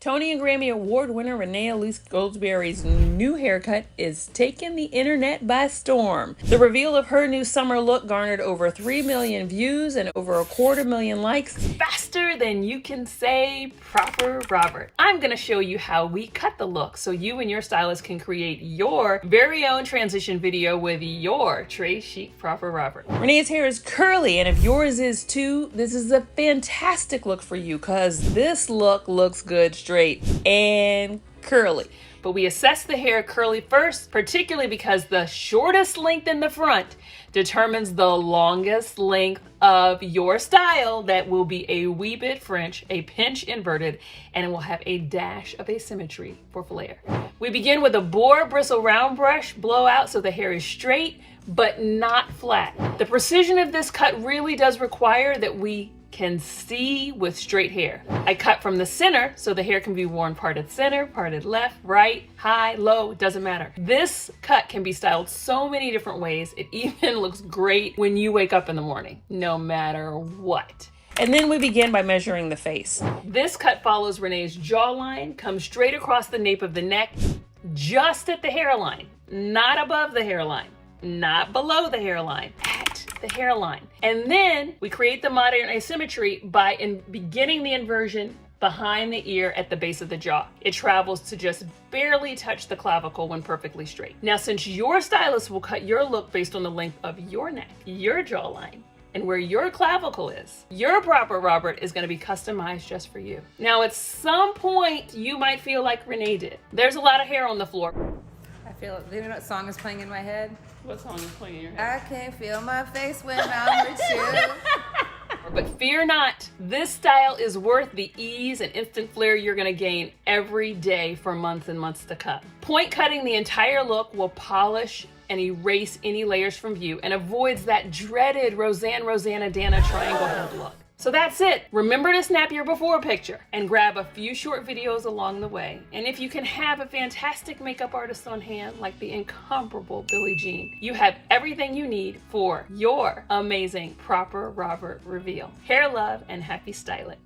Tony and Grammy Award winner Renee Elise Goldsberry's new haircut is taking the internet by storm. The reveal of her new summer look garnered over 3 million views and over 250,000 likes faster than you can say ProperRobert. I'm gonna show you how we cut the look so you and your stylist can create your very own transition video with your Très Chic ProperRobert. Renee's hair is curly, and if yours is too, this is a fantastic look for you because this look looks good straight and curly. But we assess the hair curly first, particularly because the shortest length in the front determines the longest length of your style that will be a wee bit French, a pinch inverted, and it will have a dash of asymmetry for flair. We begin with a boar bristle round brush blowout so the hair is straight but not flat. The precision of this cut really does require that we can see with straight hair. I cut from the center so the hair can be worn parted center, parted left, right, high, low, doesn't matter. This cut can be styled so many different ways. It even looks great when you wake up in the morning, no matter what. And then we begin by measuring the face. This cut follows Renee's jawline, comes straight across the nape of the neck, just at the hairline, not above the hairline, not below the hairline, at the hairline. And then we create the modern asymmetry by beginning the inversion behind the ear at the base of the jaw. It travels to just barely touch the clavicle when perfectly straight. Now, since your stylist will cut your look based on the length of your neck, your jawline, and where your clavicle is, your ProperRobert is going to be customized just for you. Now, at some point, you might feel like Renee did. There's a lot of hair on the floor. Do you know what song is playing in my head? What song is playing in your head? I can't feel my face when I'm with you. But fear not, this style is worth the ease and instant flair you're gonna gain every day for months and months to come. Point cutting the entire look will polish and erase any layers from view and avoids that dreaded Rosanna Dana triangle head look. So that's it. Remember to snap your before picture and grab a few short videos along the way. And if you can have a fantastic makeup artist on hand like the incomparable Billie Jean, you have everything you need for your amazing ProperRobert reveal. Hair love and happy styling.